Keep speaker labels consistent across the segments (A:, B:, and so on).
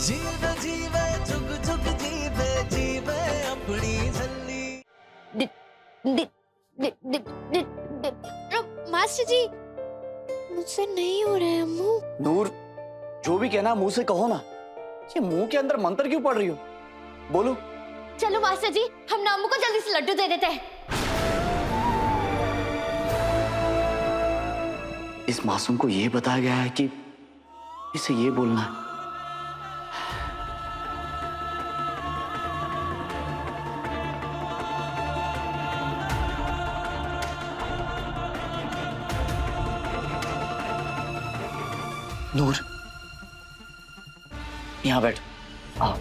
A: जीवे जीवे जुग जुग जीवे जीवे अपनी झल्ली।
B: मास्टर जी, मुझसे नहीं हो रहा है अम्मू।
C: नूर, जो भी कहना मुंह से कहो ना। ये मुंह के अंदर मंत्र क्यों पढ़ रही हो? बोलो।
B: चलो मास्टर जी, हम अम्मू को जल्दी से लड्डू दे देते हैं।
C: इस मासूम को ये बताया गया है कि इसे ये बोलना है। नूर, यहां बैठ। आओ।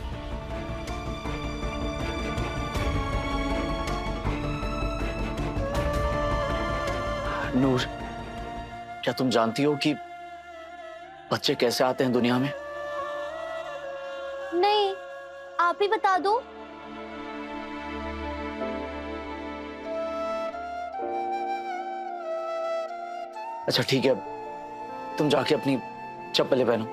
C: नूर, क्या तुम जानती हो कि बच्चे कैसे आते हैं दुनिया में?
B: नहीं, आप ही बता दो।
C: अच्छा ठीक है, तुम जाके अपनी चप्पलें पहनो।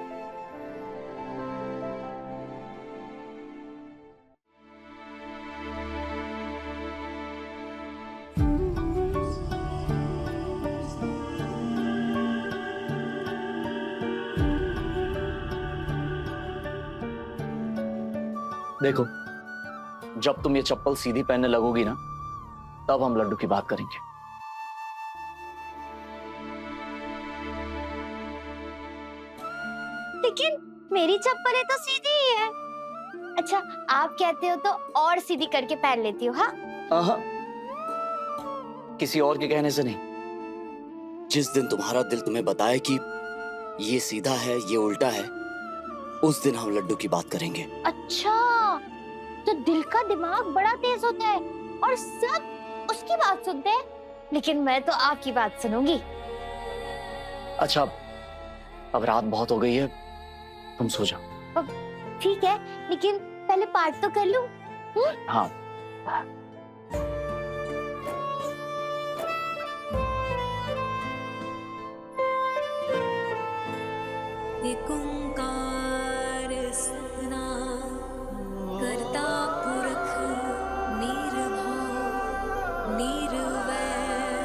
C: देखो, जब तुम ये चप्पल सीधी पहनने लगोगी ना, तब हम लड्डू की बात करेंगे।
B: लेकिन मेरी चप्पलें तो सीधी ही है। अच्छा, आप कहते हो तो और सीधी करके पहन लेती हूँ। हाँ,
C: आहा, किसी और के कहने से नहीं। जिस दिन तुम्हारा दिल तुम्हें बताए कि ये सीधा है, ये उल्टा है, उस दिन हम लड्डू की बात करेंगे।
B: अच्छा, तो दिल का दिमाग बड़ा तेज होता है और सब उसकी बात सुनते हैं, लेकिन मैं तो आपकी बात सुनूंगी।
C: अच्छा, अब रात बहुत हो गई है, तुम सो जाओ।
B: ठीक है, लेकिन पहले पाठ तो कर लूं।
C: हाँ।
D: एक ओंकार सतनाम करता पुरख निर्भव निर्वैर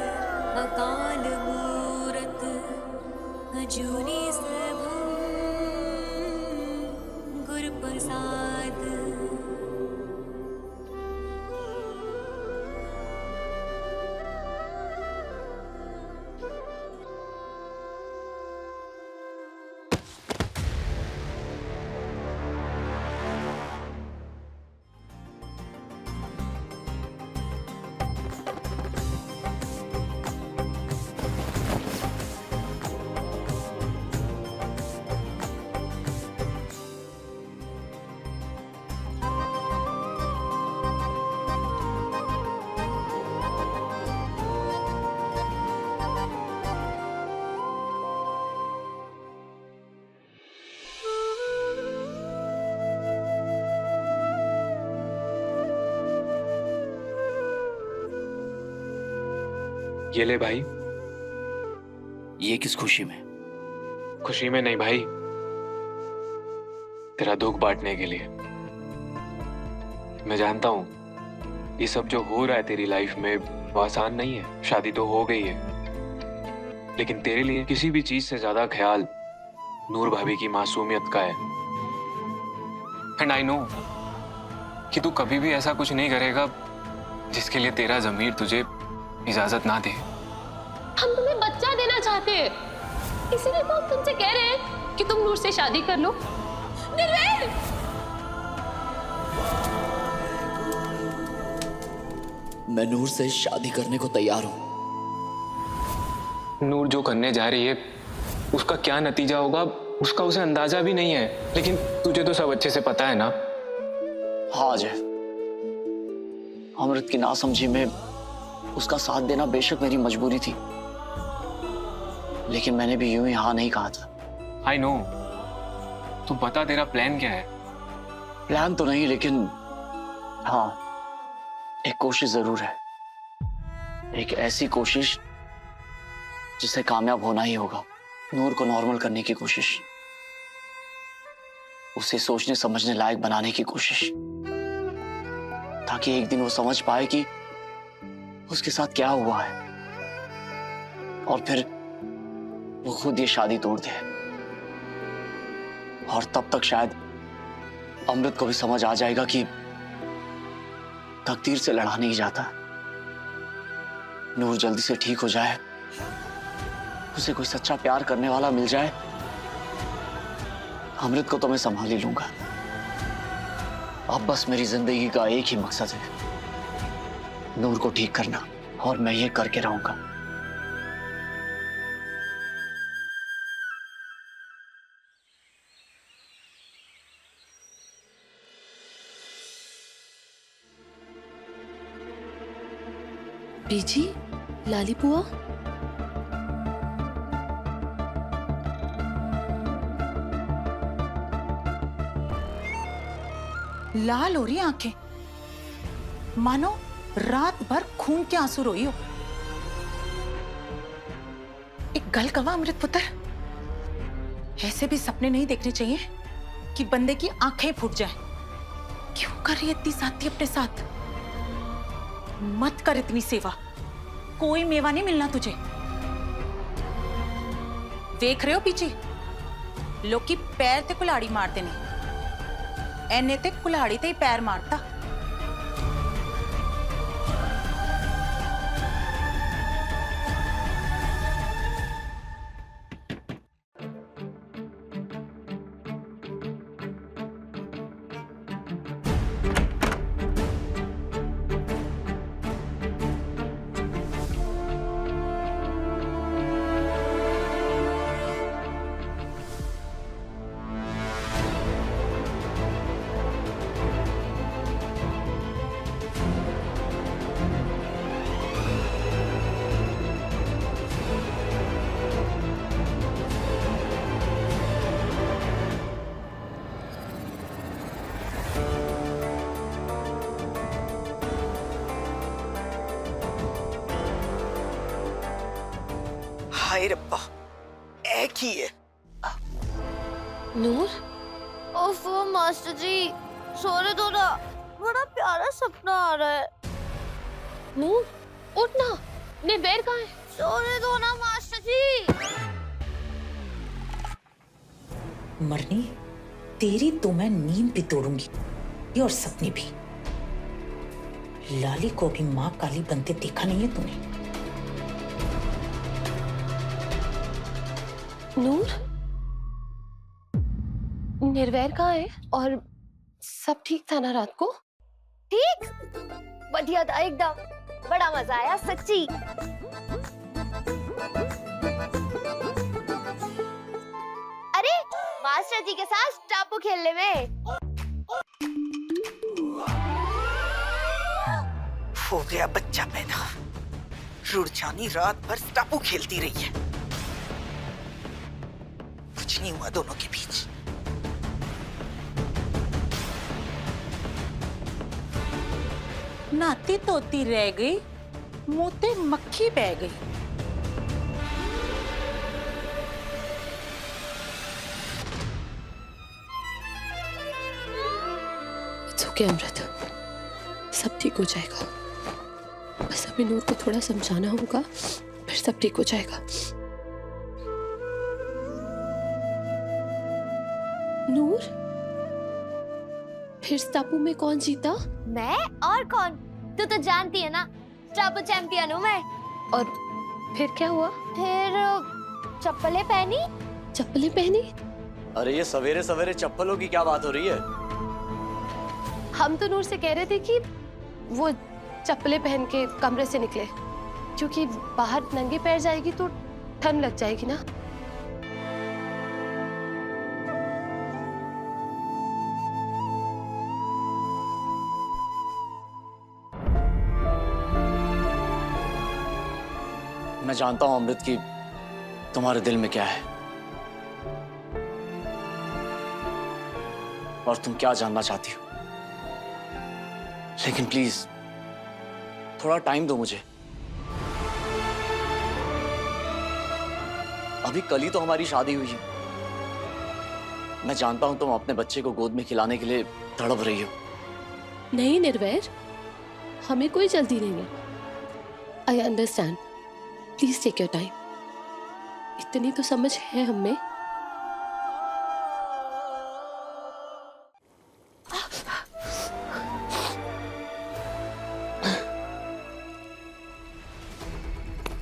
D: अकाल मूरत अजूनी सैभम गुर प्रसाद।
E: ये ले भाई।
C: ये किस खुशी में?
E: खुशी में नहीं भाई, तेरा दुख बांटने के लिए। मैं जानता हूं ये सब जो हो रहा है तेरी लाइफ में वो आसान नहीं है। शादी तो हो गई है, लेकिन तेरे लिए किसी भी चीज से ज्यादा ख्याल नूर भाभी की मासूमियत का है। एंड आई नो कि तू कभी भी ऐसा कुछ नहीं करेगा जिसके लिए तेरा ज़मीर तुझे इजाजत ना दे।
F: हम तुम्हें बच्चा देना चाहते हैं, इसीलिए तो हम तुमसे कह रहे हैं कि तुम नूर से शादी कर लो। निर्वेल!
C: मैं नूर से शादी करने को तैयार हूं।
E: नूर जो करने जा रही है उसका क्या नतीजा होगा उसका उसे अंदाजा भी नहीं है, लेकिन तुझे तो सब अच्छे से पता है ना।
C: हाँ अजय, अमृत की नासमझी में उसका साथ देना बेशक मेरी मजबूरी थी, लेकिन मैंने भी यूं ही हाँ नहीं कहा था।
E: आई नो, तू बता तेरा प्लान क्या है?
C: प्लान तो नहीं, लेकिन हाँ एक कोशिश जरूर है। एक ऐसी कोशिश जिसे कामयाब होना ही होगा। नूर को नॉर्मल करने की कोशिश। उसे सोचने समझने लायक बनाने की कोशिश, ताकि एक दिन वो समझ पाए कि उसके साथ क्या हुआ है, और फिर वो खुद ये शादी तोड़ दे। और तब तक शायद अमृत को भी समझ आ जाएगा कि तकदीर से लड़ा नहीं जाता। नूर जल्दी से ठीक हो जाए, उसे कोई सच्चा प्यार करने वाला मिल जाए, अमृत को तो मैं संभाल ही लूंगा। अब बस मेरी जिंदगी का एक ही मकसद है, नूर को ठीक करना, और मैं ये करके रहूंगा।
F: बीजी, लाली बुआ,
G: लाल हो रही आंखें, मानो रात भर खून के आंसू रोई हो। एक गल कवा अमृत पुत्र, ऐसे भी सपने नहीं देखने चाहिए कि बंदे की आंखें फूट जाएं। क्यों कर रही है इतनी साथी अपने साथ? मत कर इतनी सेवा, कोई मेवा नहीं मिलना तुझे। देख रहे हो पीछे लोग की पैर ते कुल्हाड़ी मारते नहीं, एने ते कुल्हाड़ी ते ही पैर मारता।
H: हाय रब्बा, एक ही है।
F: नूर,
B: ओफो मास्टर जी, सोने दो ना, बड़ा प्यारा सपना आ रहा है।
F: नूर, उठ ना, निर्वैर कहाँ है?
B: सोने दो ना मास्टर जी।
G: मरनी, तेरी तो मैं नींद भी तोड़ूंगी और सपने भी। लाली को भी माँ काली बनते देखा नहीं है तूने?
F: नूर, निर्वैर कहाँ है? और सब ठीक था ना रात को?
B: ठीक, बढ़िया था एकदम, बड़ा मजा आया सच्ची। अरे मास्टर जी के साथ टापू खेलने में।
H: हो गया बच्चा पैदा, रुड़चानी रात भर टापू खेलती रही है, कुछ नहीं हुआ दोनों के बीच।
G: नाती तोती रह गई, मुंह ते मक्खी बह गई।
F: इट्स ओके अमृत, सब ठीक हो जाएगा। बस अभी नूर को थोड़ा समझाना होगा, फिर सब ठीक हो जाएगा। नूर, फिर टापू में कौन जीता?
B: मैं और कौन? तू तो जानती है ना, टापू चैंपियन हूँ मैं।
F: और फिर क्या हुआ?
B: फिर चप्पलें पहनी।
F: चप्पलें पहनी?
C: अरे ये सवेरे सवेरे चप्पलों की क्या बात हो रही है?
F: हम तो नूर से कह रहे थे कि वो चप्पलें पहन के कमरे से निकले, क्योंकि बाहर नंगे पैर जाएगी तो ठंड लग जाएगी ना।
C: मैं जानता हूं अमृत की तुम्हारे दिल में क्या है, और तुम क्या जानना चाहती हो, लेकिन प्लीज थोड़ा टाइम दो मुझे। अभी कल ही तो हमारी शादी हुई है, मैं जानता हूं तुम अपने बच्चे को गोद में खिलाने के लिए तड़प रही हो।
F: नहीं निर्वैर, हमें कोई जल्दी नहीं है। I understand, please take your time. इतनी तो समझ है हमें।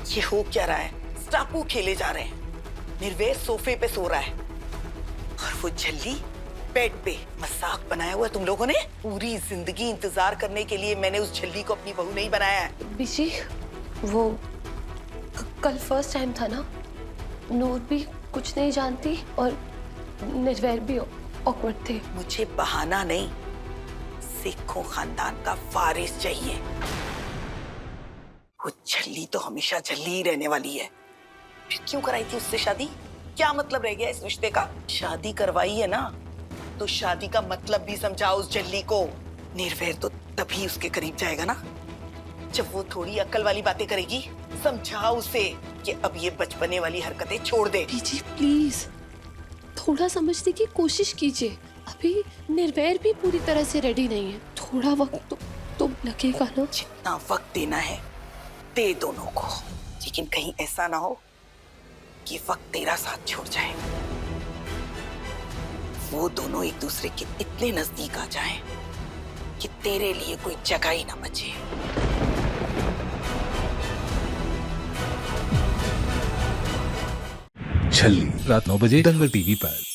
H: ये हो क्या रहा है? स्टापू खेले जा रहे हैं। निर्वैर सोफे पे सो रहा है और वो झल्ली बेड पे। मजाक बनाया हुआ है तुम लोगों ने। पूरी जिंदगी इंतजार करने के लिए मैंने उस झल्ली को अपनी बहू नहीं बनाया है।
F: बिशी, वो कल फर्स्ट टाइम था ना, नूर भी कुछ नहीं जानती और निर्वैर भी ऑकवर्ड थे।
H: मुझे बहाना नहीं, सिखों खानदान का वारिस चाहिए। वो झल्ली तो हमेशा झल्ली ही रहने वाली है। फिर क्यों कराई थी उससे शादी? क्या मतलब रह गया इस रिश्ते का? शादी करवाई है ना, तो शादी का मतलब भी समझाओ उस झल्ली को। निर्वैर तो तभी उसके करीब जाएगा ना जब वो थोड़ी अक्ल वाली बातें करेगी। समझाओ उसे कि अब ये बचपने वाली हरकतें छोड़ दे।
F: बीजी प्लीज थोड़ा समझने की कोशिश कीजिए। अभी निर्वैर भी पूरी तरह से रेडी नहीं है। थोड़ा वक्त तो लगेगा ना।
H: जितना वक्त देना है दे दोनों को, लेकिन कहीं ऐसा ना हो कि वक्त तेरा साथ छोड़ जाए। वो दोनों एक दूसरे के इतने नजदीक आ जाएं कि तेरे लिए कोई जगह ही ना बचे।
I: छल्ली रात 9 बजे दंगल टीवी पर।